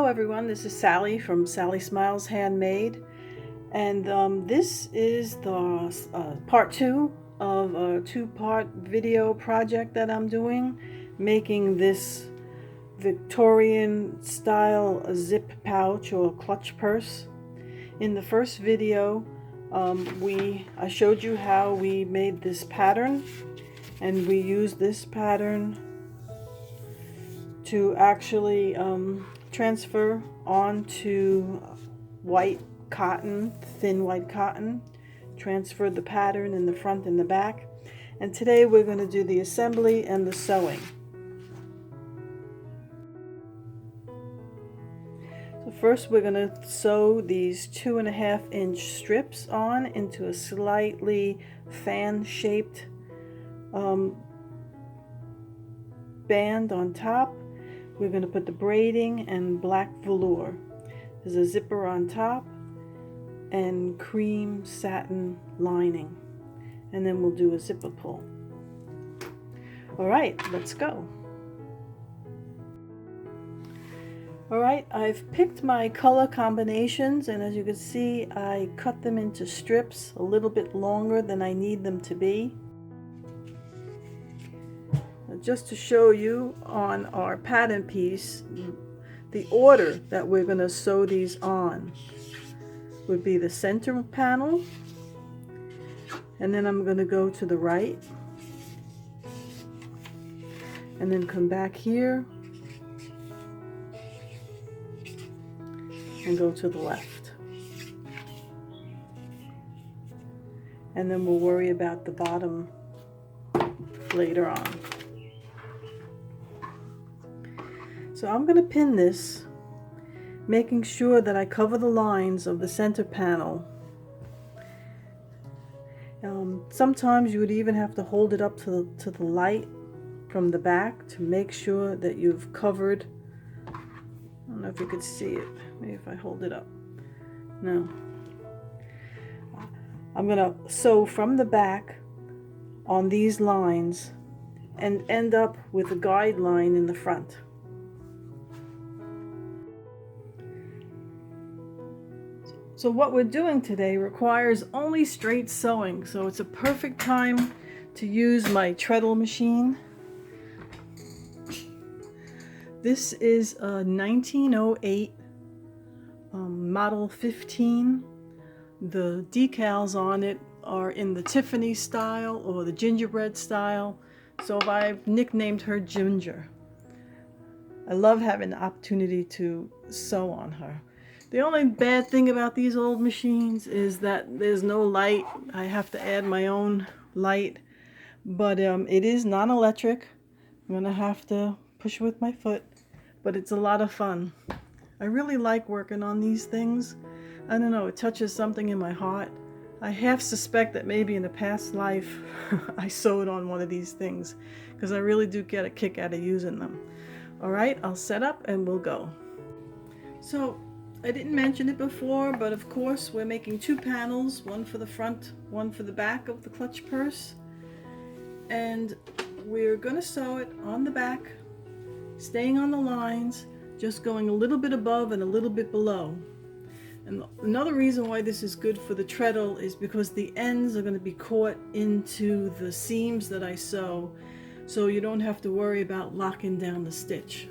Hello everyone, this is Sally from Sally Smiles Handmade, and this is the part 2 of a two-part video project that I'm doing, making this Victorian style zip pouch or clutch purse. In the first video I showed you how we made this pattern, and we used this pattern to actually transfer onto white cotton, thin white cotton, transferred the pattern in the front and the back. And today we're going to do the assembly and the sewing. So first we're going to sew these 2.5 inch strips on into a slightly fan shaped band on top. We're going to put the braiding and black velour. There's a zipper on top and cream satin lining. And then we'll do a zipper pull. Alright, let's go. Alright, I've picked my color combinations, and as you can see I cut them into strips a little bit longer than I need them to be. Just to show you on our pattern piece, the order that we're going to sew these on would be the center panel, and then I'm going to go to the right and then come back here and go to the left, and then we'll worry about the bottom later on. So I'm going to pin this, making sure that I cover the lines of the center panel. Sometimes you would even have to hold it up to the light from the back to make sure that you've covered. I don't know if you could see it. Maybe if I hold it up. No. I'm going to sew from the back on these lines and end up with a guide line in the front. So what we're doing today requires only straight sewing, so it's a perfect time to use my treadle machine. This is a 1908 model 15. The decals on it are in the Tiffany style or the gingerbread style, so I've nicknamed her Ginger. I love having the opportunity to sew on her. The only bad thing about these old machines is that there's no light. I have to add my own light, but it is non-electric. I'm gonna have to push with my foot, but it's a lot of fun. I really like working on these things. I don't know, it touches something in my heart. I half suspect that maybe in a past life I sewed on one of these things, because I really do get a kick out of using them. Alright, I'll set up and we'll go. So I didn't mention it before, but of course we're making two panels, one for the front, one for the back of the clutch purse. And we're going to sew it on the back, staying on the lines, just going a little bit above and a little bit below. And another reason why this is good for the treadle is because the ends are going to be caught into the seams that I sew, so you don't have to worry about locking down the stitch.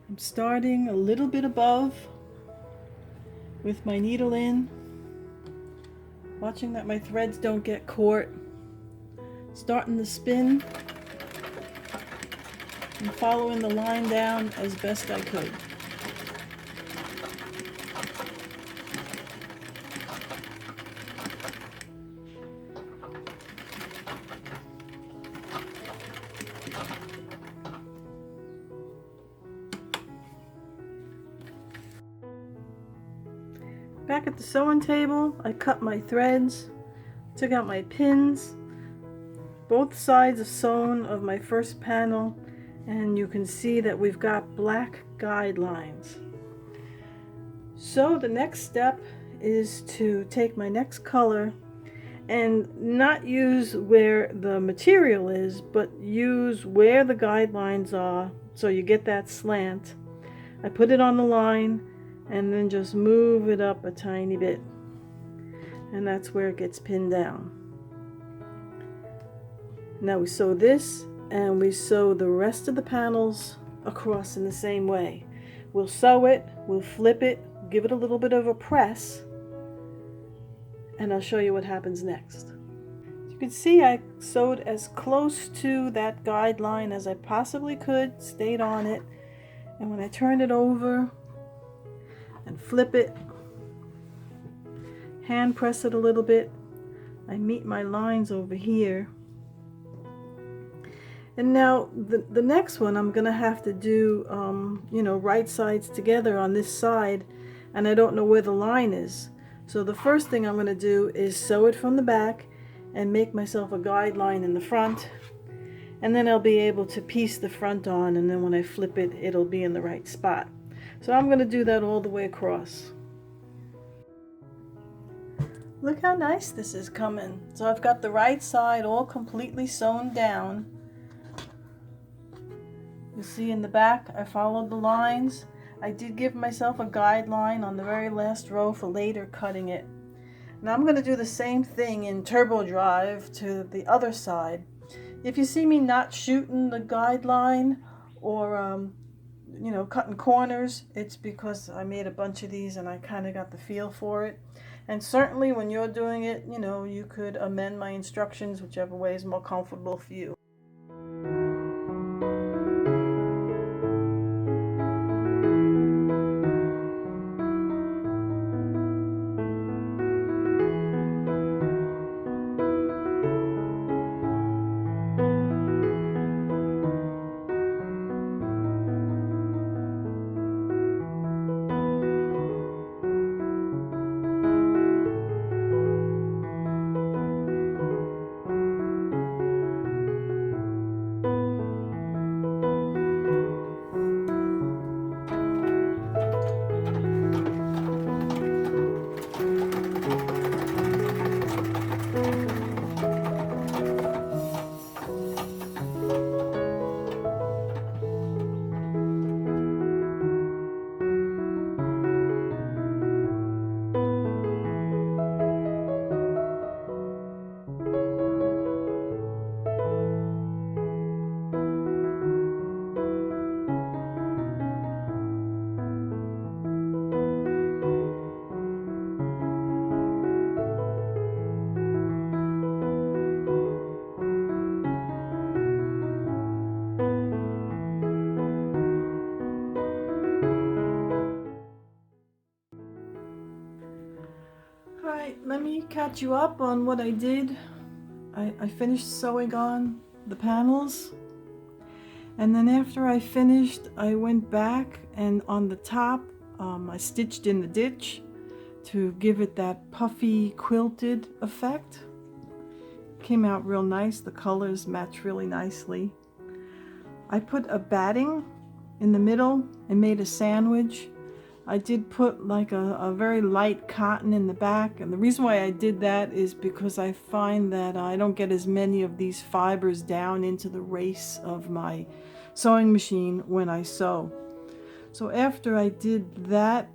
I'm starting a little bit above with my needle in, watching that my threads don't get caught, starting the spin and following the line down as best I could. Back at the sewing table, I cut my threads, took out my pins. Both sides are sewn of my first panel, and you can see that we've got black guide lines. So the next step is to take my next color and not use where the material is, but use where the guidelines are so you get that slant. I put it on the line and then just move it up a tiny bit, and that's where it gets pinned down. Now we sew this and we sew the rest of the panels across in the same way. We'll sew it, we'll flip it, give it a little bit of a press, and I'll show you what happens next. You can see I sewed as close to that guideline as I possibly could, stayed on it, and when I turn it over and flip it, hand press it a little bit, I meet my lines over here. And now the next one I'm gonna have to do right sides together on this side, and I don't know where the line is. So the first thing I'm gonna do is sew it from the back and make myself a guideline in the front, and then I'll be able to piece the front on, and then when I flip it, it'll be in the right spot. So I'm gonna do that all the way across. Look how nice this is coming. So I've got the right side all completely sewn down. You see in the back I followed the lines. I did give myself a guideline on the very last row for later cutting it. Now I'm going to do the same thing in Turbo Drive to the other side. If you see me not shooting the guideline or cutting corners, it's because I made a bunch of these and I kind of got the feel for it. And certainly when you're doing it, you could amend my instructions whichever way is more comfortable for you. Alright, let me catch you up on what I did. I finished sewing on the panels, and then after I finished I went back and on the top I stitched in the ditch to give it that puffy quilted effect. Came out real nice, the colors match really nicely. I put a batting in the middle and made a sandwich. I did put like a very light cotton in the back, and the reason why I did that is because I find that I don't get as many of these fibers down into the race of my sewing machine when I sew. So after I did that,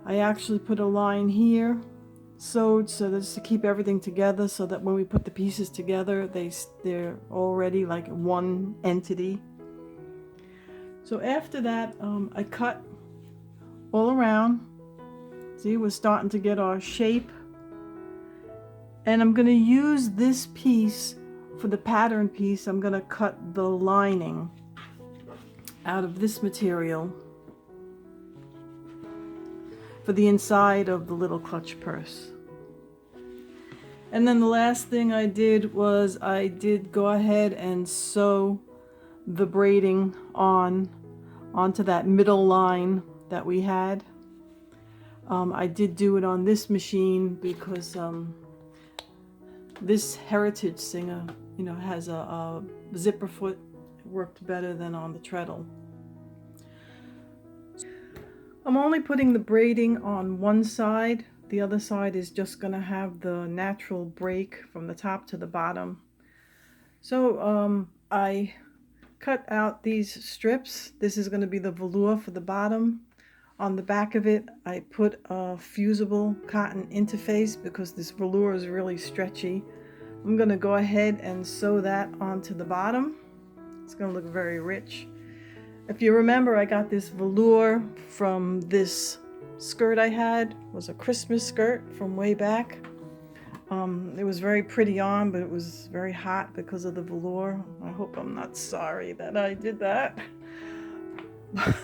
I actually put a line here, sewed so that's to keep everything together, so that when we put the pieces together they're already like one entity. So after that, I cut all around. See, we're starting to get our shape. And I'm going to use this piece for the pattern piece. I'm going to cut the lining out of this material for the inside of the little clutch purse. And then the last thing I did was I did go ahead and sew the braiding onto that middle line that we had. I did do it on this machine because this Heritage Singer, has a zipper foot. It worked better than on the treadle. I'm only putting the braiding on one side The other side is just going to have the natural break from the top to the bottom. So I cut out these strips. This is going to be the velour for the bottom. On the back of it, I put a fusible cotton interface because this velour is really stretchy. I'm going to go ahead and sew that onto the bottom. It's going to look very rich. If you remember, I got this velour from this skirt I had. It was a Christmas skirt from way back. It was very pretty on, but it was very hot because of the velour. I hope I'm not sorry that I did that.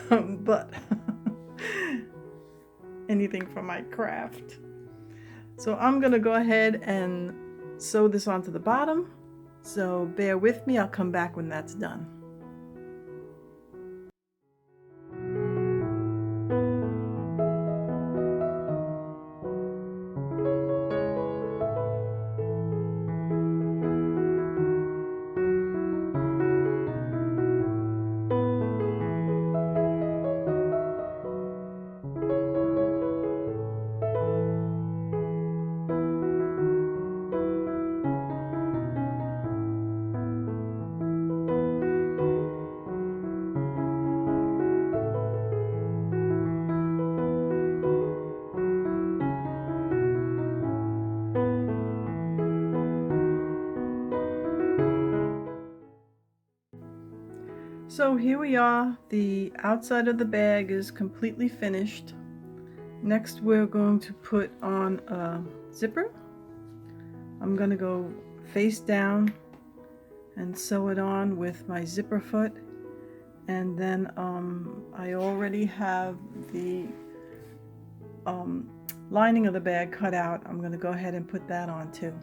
But anything for my craft. So I'm gonna go ahead and sew this onto the bottom. So bear with me, I'll come back when that's done. So here we are, the outside of the bag is completely finished. Next we're going to put on a zipper. I'm going to go face down and sew it on with my zipper foot, and then I already have the lining of the bag cut out. I'm going to go ahead and put that on too.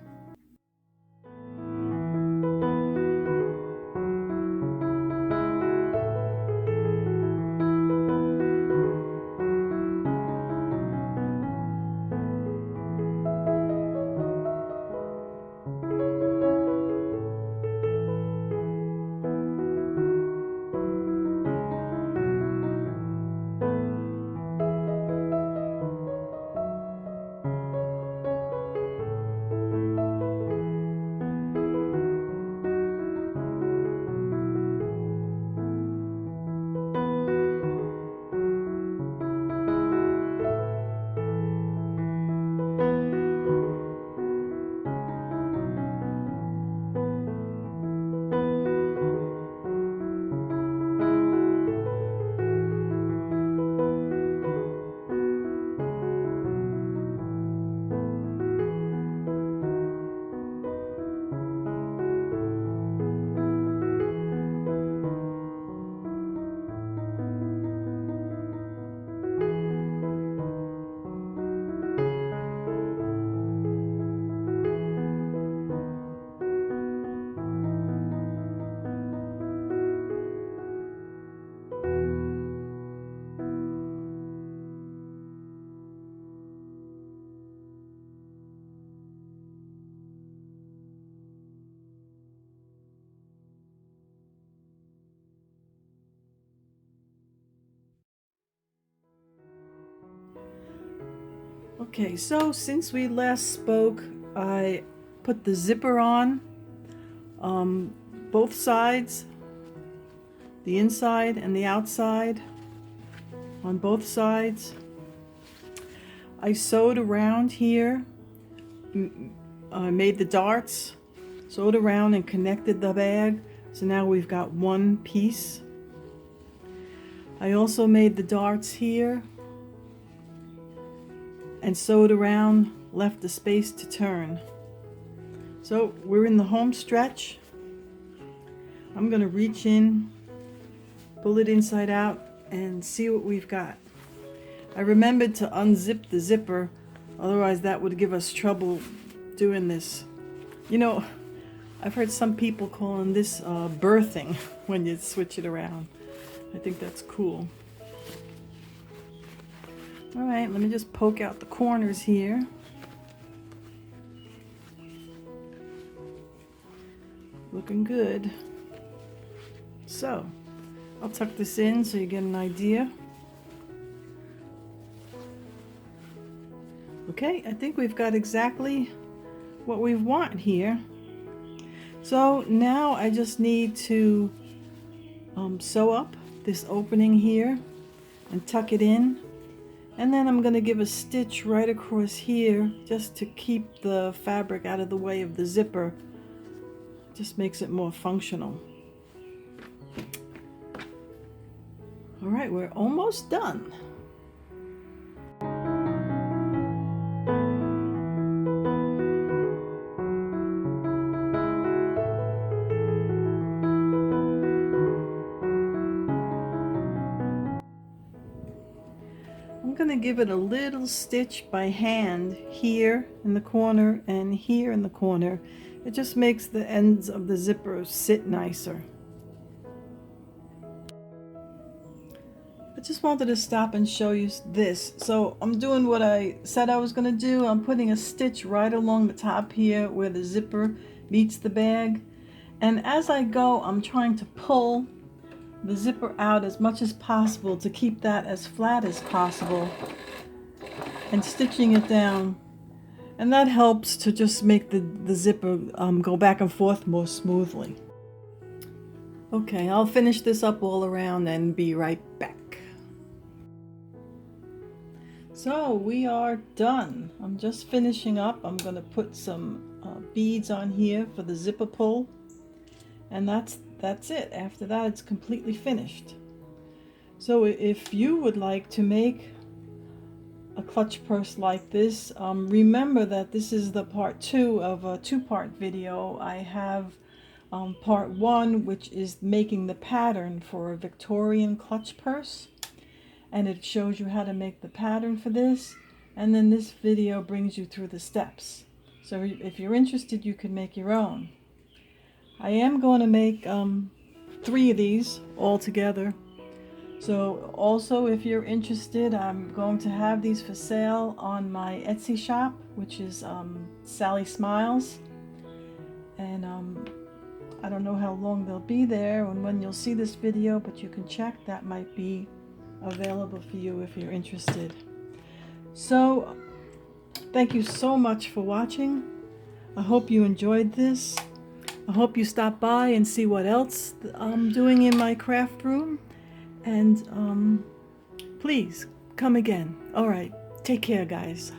Okay, so since we last spoke, I put the zipper on both sides, the inside and the outside, on both sides. I sewed around here, made the darts, sewed around and connected the bag, so now we've got one piece. I also made the darts here and sewed around, left a space to turn. So we're in the home stretch. I'm gonna reach in, pull it inside out, and see what we've got. I remembered to unzip the zipper, otherwise that would give us trouble doing this. You know, I've heard some people calling this birthing when you switch it around. I think that's cool. All right, let me just poke out the corners here. Looking good. So, I'll tuck this in so you get an idea. Okay, I think we've got exactly what we want here. So now I just need to sew up this opening here and tuck it in, and then I'm going to give a stitch right across here just to keep the fabric out of the way of the zipper. Just makes it more functional. All right, we're almost done. I'm going to give it a little stitch by hand here in the corner and here in the corner. It just makes the ends of the zipper sit nicer. I just wanted to stop and show you this. So I'm doing what I said I was going to do. I'm putting a stitch right along the top here where the zipper meets the bag. And as I go, I'm trying to pull the zipper out as much as possible to keep that as flat as possible and stitching it down. And that helps to just make the zipper go back and forth more smoothly. Okay, I'll finish this up all around and be right back. So we are done. I'm just finishing up. I'm going to put some beads on here for the zipper pull, and that's it. After that, it's completely finished. So if you would like to make a clutch purse like this, remember that this is the part 2 of a 2-part video. I have part 1, which is making the pattern for a Victorian clutch purse, and it shows you how to make the pattern for this, and then this video brings you through the steps. So if you're interested, you can make your own. I am going to make 3 of these all together. So also, if you're interested, I'm going to have these for sale on my Etsy shop, which is Sally Smiles. And I don't know how long they'll be there and when you'll see this video, but you can check. That might be available for you if you're interested. So thank you so much for watching. I hope you enjoyed this. I hope you stop by and see what else I'm doing in my craft room. And please come again. All right, take care, guys.